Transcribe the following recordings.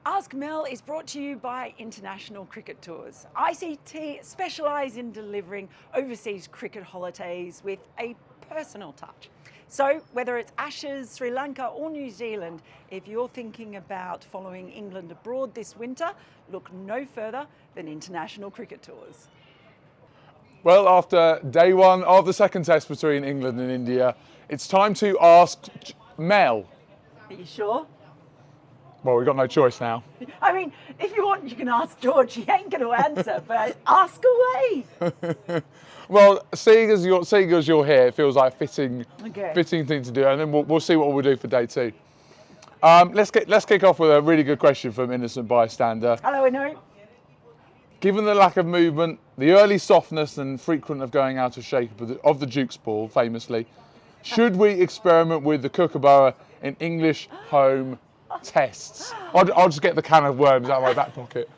Ask Mel is brought to you by International Cricket Tours. ICT specialise in delivering overseas cricket holidays with a personal touch. So whether it's Ashes, Sri Lanka or New Zealand, if you're thinking about following England abroad this winter, look no further than International Cricket Tours. Well, after day one of the second test between England and India, it's time to ask Mel. Are you sure? Well, we've got no choice now. I mean, if you want, you can ask George. He ain't going to answer, but ask away. Well, seeing as you're here, it feels like a fitting thing to do, and then we'll see what we'll do for day two. Let's kick off with a really good question from innocent bystander. Hello, Inu. Given the lack of movement, the early softness and frequent of going out of shape of the Duke's ball, famously, should we experiment with the Cookabara in English home tests? I'll just get the can of worms out of my back pocket.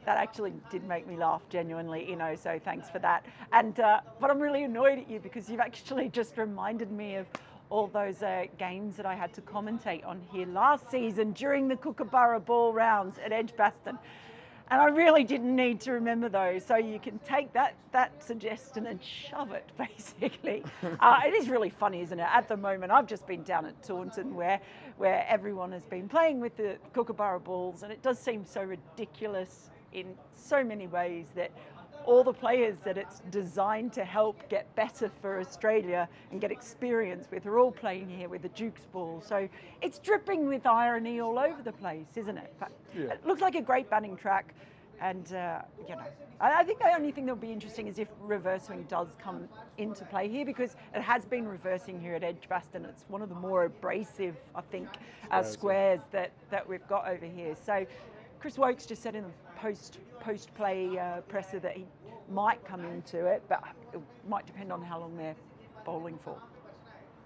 That actually did make me laugh genuinely, so thanks for that. And but I'm really annoyed at you because you've actually just reminded me of all those games that I had to commentate on here last season during the Cookabara ball rounds at Edgbaston. And I really didn't need to remember those, so you can take that suggestion and shove it, basically. It is really funny, isn't it? At the moment, I've just been down at Taunton where everyone has been playing with the Cookabara balls, and it does seem so ridiculous in so many ways that all the players that it's designed to help get better for Australia and get experience with are all playing here with the Duke's ball. So it's dripping with irony all over the place, isn't it? But Yeah. It looks like a great batting track. And, I think the only thing that'll be interesting is if reverse swing does come into play here, because it has been reversing here at Edgbaston. It's one of the more abrasive, I think, squares that we've got over here. So Chris Woakes just said in the post-play presser that he might come into it, but it might depend on how long they're bowling for.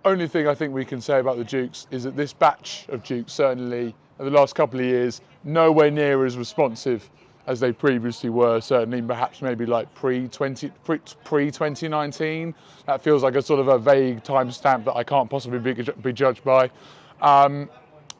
Only thing I think we can say about the Dukes is that this batch of Dukes, certainly in the last couple of years, nowhere near as responsive as they previously were, certainly perhaps maybe like pre-2019. That feels like a sort of a vague timestamp that I can't possibly be judged by.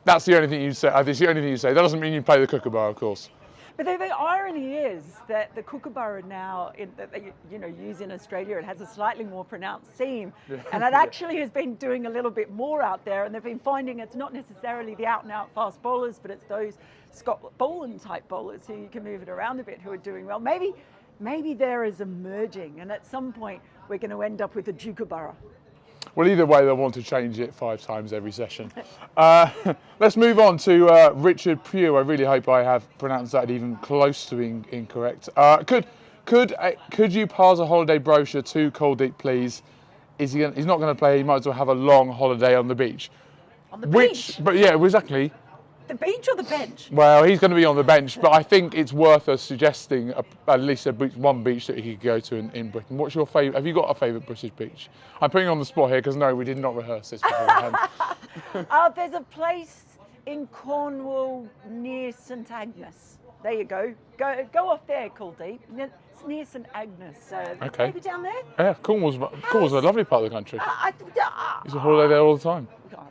That's the only thing you say. It's the only thing you say. That doesn't mean you play the Cookabara, of course. But the irony is that the Cookabara now, that they use in Australia, it has a slightly more pronounced seam, and it actually has been doing a little bit more out there, and they've been finding it's not necessarily the out-and-out fast bowlers, but it's those Scott Boland type bowlers who you can move it around a bit who are doing well. Maybe there is emerging, and at some point we're going to end up with a Cookabara. Well, either way, they'll want to change it 5 times every session. Let's move on to Richard Pugh. I really hope I have pronounced that even close to being incorrect. Could you pass a holiday brochure to Kuldeep, please? He's not going to play. He might as well have a long holiday on the beach. On the beach? But yeah, exactly. The beach or the bench? Well, he's going to be on the bench, but I think it's worth us suggesting at least one beach that he could go to in Britain. What's your favourite? Have you got a favourite British beach? I'm putting you on the spot here because no, we did not rehearse this beforehand. There's a place in Cornwall near St Agnes. There you go. Go off there, Kuldeep. It's near St Agnes. Okay. Maybe down there? Yeah, Cornwall's a lovely part of the country. It's a holiday there all the time. God,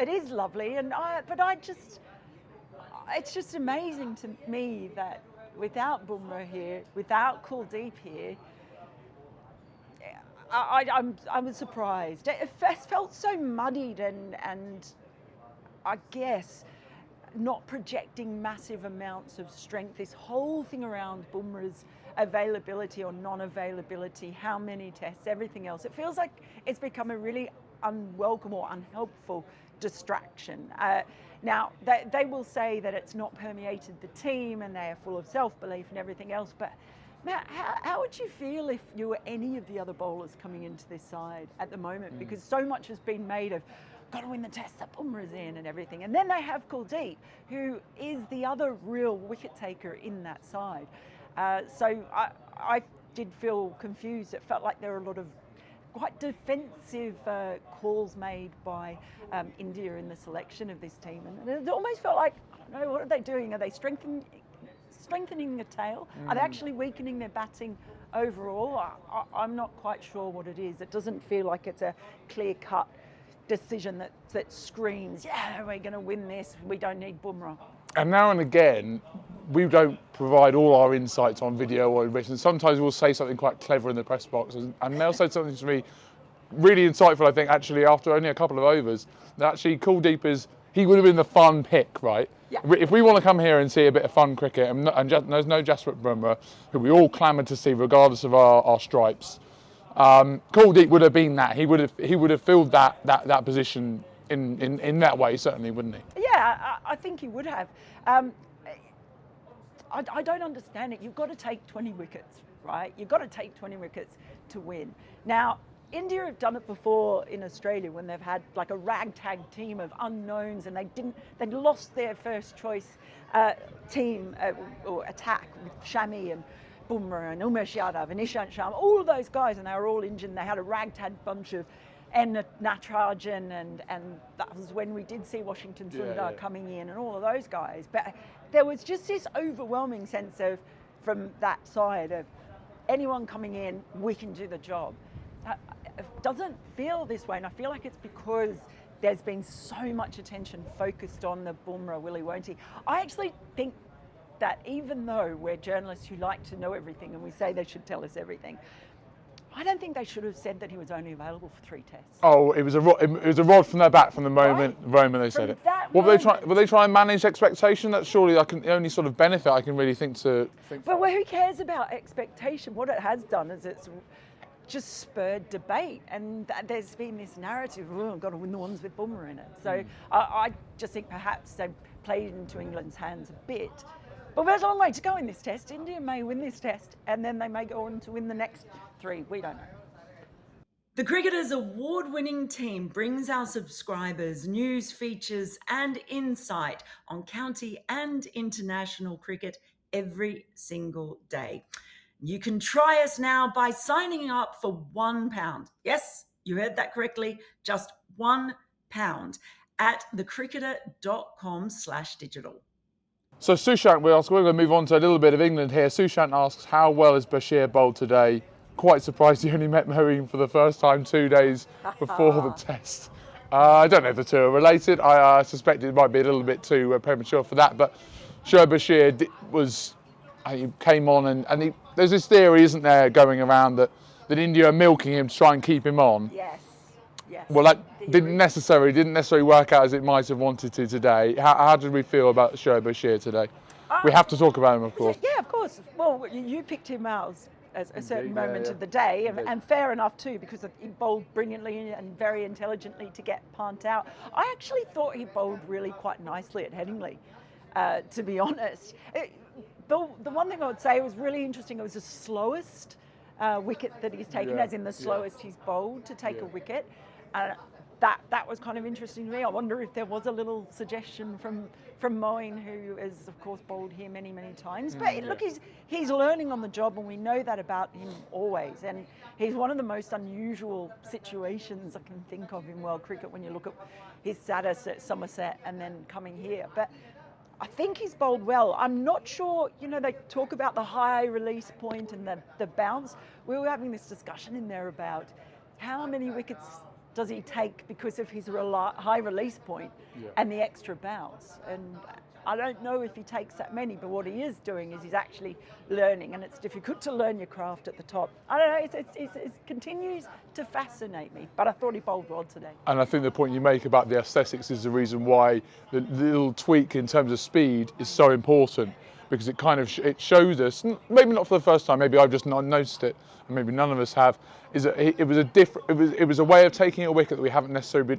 it is lovely, it's just amazing to me that without Bumra here, without Kuldeep here, I was surprised. It felt so muddied and I guess not projecting massive amounts of strength. This whole thing around Bumra's availability or non-availability, how many tests, everything else. It feels like it's become a really unwelcome or unhelpful distraction. Now, they will say that it's not permeated the team and they are full of self-belief and everything else, but Matt, how would you feel if you were any of the other bowlers coming into this side at the moment? Because so much has been made of, got to win the test that Bumra's in and everything. And then they have Kuldeep, who is the other real wicket taker in that side. So I did feel confused. It felt like there were a lot of quite defensive calls made by India in the selection of this team, and it almost felt like, I don't know, what are they doing? Are they strengthening the tail? Are they actually weakening their batting overall? I'm not quite sure what it is. It doesn't feel like it's a clear-cut decision that screams, yeah, we're going to win this, we don't need Bumra. And now and again, we don't provide all our insights on video or written. Sometimes we'll say something quite clever in the press box, and Mel said something to me really insightful, I think, actually, after only a couple of overs, that actually Kuldeep he would have been the fun pick, right? Yeah. If we want to come here and see a bit of fun cricket, and there's no Jasprit Bumra, who we all clamoured to see regardless of our stripes, Kuldeep would have been that. He would have filled that position in that way, certainly, wouldn't he? Yeah, I think he would have. I don't understand it. You've got to take 20 wickets, right? You've got to take 20 wickets to win. Now, India have done it before in Australia when they've had like a ragtag team of unknowns, and they'd lost their first choice team or attack with Shami and Bumra and Umesh Yadav and Ishant Sharma, all of those guys, and they were all injured. And they had a ragtag bunch of Natarajan, and that was when we did see Washington Sundar coming in and all of those guys. But there was just this overwhelming sense of, from that side, of anyone coming in, we can do the job. It doesn't feel this way, and I feel like it's because there's been so much attention focused on the Bumra Willie won't he. I actually think that even though we're journalists who like to know everything and we say they should tell us everything, I don't think they should have said that he was only available for 3 tests. Oh, it was a rod from their bat from the moment they said it. What were they trying to manage expectation? That's surely the only sort of benefit I can really think to. Well, who cares about expectation? What it has done is it's just spurred debate, and there's been this narrative, oh, I've got to win the ones with Bumra in it. So I just think perhaps they played into England's hands a bit. But there's a long way to go in this test. India may win this test, and then they may go on to win the next 3. We don't know. The Cricketers' award-winning team brings our subscribers news, features, and insight on county and international cricket every single day. You can try us now by signing up for £1. Yes, you heard that correctly, just £1 at thecricketer.com/digital. So Sushant, we're going to move on to a little bit of England here. Sushant asks, how well is Bashir bowled today? Quite surprised he only met Moeen for the first time 2 days before the test. I don't know if the two are related. I suspect it might be a little bit too premature for that. But Shoaib Bashir he came on and there's this theory, isn't there, going around that India are milking him to try and keep him on. Yes. Well, that didn't necessarily work out as it might have wanted to today. How did we feel about Shoaib Bashir today? We have to talk about him, of course. Yeah, of course. Well, you picked him out as a certain moment of the day, and fair enough too, because he bowled brilliantly and very intelligently to get Pant out. I actually thought he bowled really quite nicely at Headingley, to be honest. The one thing I would say was really interesting, it was the slowest wicket that he's taken, as in the slowest he's bowled to take a wicket. That was kind of interesting to me. I wonder if there was a little suggestion from Moeen, who has, of course, bowled here many, many times. But look, he's learning on the job, and we know that about him always. And he's one of the most unusual situations I can think of in world cricket when you look at his status at Somerset and then coming here. But I think he's bowled well. I'm not sure, they talk about the high release point and the bounce. We were having this discussion in there about how many wickets does he take because of his high release point and the extra bounce. And I don't know if he takes that many, but what he is doing is he's actually learning, and it's difficult to learn your craft at the top. I don't know, it continues to fascinate me, but I thought he bowled well today. And I think the point you make about the aesthetics is the reason why the little tweak in terms of speed is so important, because it kind of it shows us, maybe not for the first time, maybe I've just not noticed it, and maybe none of us have, is that it was a way of taking a wicket that we haven't necessarily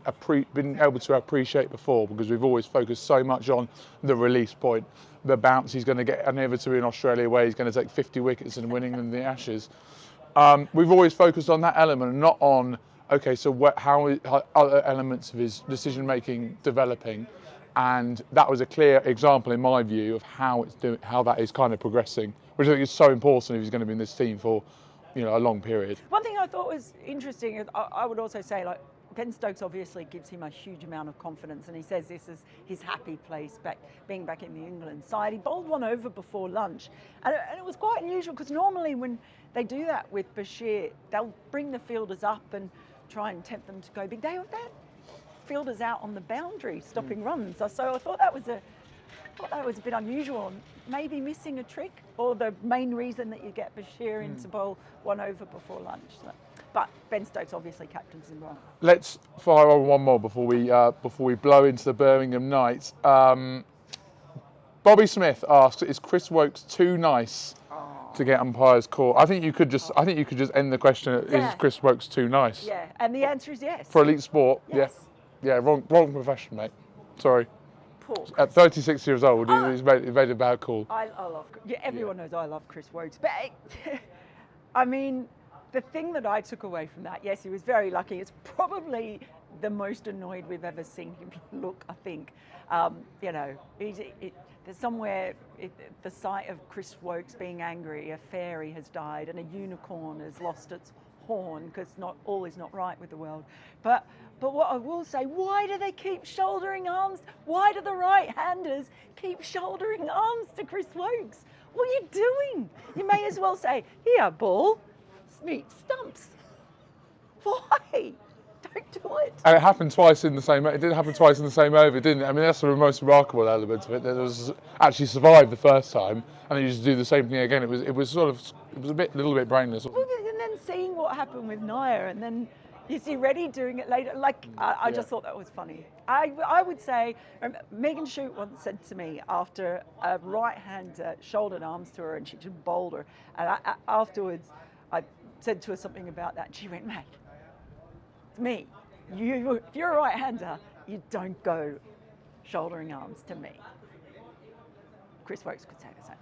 been able to appreciate before, because we've always focused so much on the release point, the bounce he's going to get inevitably in Australia, where he's going to take 50 wickets and winning in the Ashes. We've always focused on that element, and not on how other elements of his decision making developing. And that was a clear example, in my view, of how that is kind of progressing, which I think is so important if he's going to be in this team for, a long period. One thing I thought was interesting is I would also say, Ben Stokes obviously gives him a huge amount of confidence, and he says this is his happy place, being back in the England side. He bowled one over before lunch, and it was quite unusual, because normally when they do that with Bashir, they'll bring the fielders up and try and tempt them to go big. That fielders out on the boundary stopping runs. So I thought that was a bit unusual, and maybe missing a trick, or the main reason that you get Bashir in to bowl 1 over before lunch. So, but Ben Stokes obviously captains him well. Let's fire on one more before we blow into the Birmingham night. Bobby Smith asks, "Is Chris Woakes too nice to get umpires caught?" I think you could just end the question at, Yeah. "Is Chris Woakes too nice?" Yeah, and the answer is yes. For elite sport, Yes. yeah, wrong profession, mate. Sorry. Poor Chris. At 36 years old, he's made a bad call. I love. Yeah, everyone knows I love Chris Woakes, but I mean, the thing that I took away from that, yes, he was very lucky. It's probably the most annoyed we've ever seen him look. I think, you know, there's somewhere the sight of Chris Woakes being angry. A fairy has died, and a unicorn has lost its horn, because not all is not right with the world. But what I will say, why do they keep shouldering arms? Why do the right-handers keep shouldering arms to Chris Woakes? What are you doing? You may as well say, "Here, ball, meet stumps." Why? Don't do it. And it happened twice in the same. It did happen twice in the same over, didn't it? I mean, that's the most remarkable element of it. That it was actually survived the first time, and then you just do the same thing again. It was a little bit brainless. Well, and then seeing what happened with Naya, and then you see Reddy doing it later. Like, I just thought that was funny. I would say, Megan Shute once said to me after a right-hander shouldered arms to her and she just bowled her, and afterwards I said to her something about that, and she went, "Mate, it's me. If you're a right-hander, you don't go shouldering arms to me." Chris Woakes could say the same.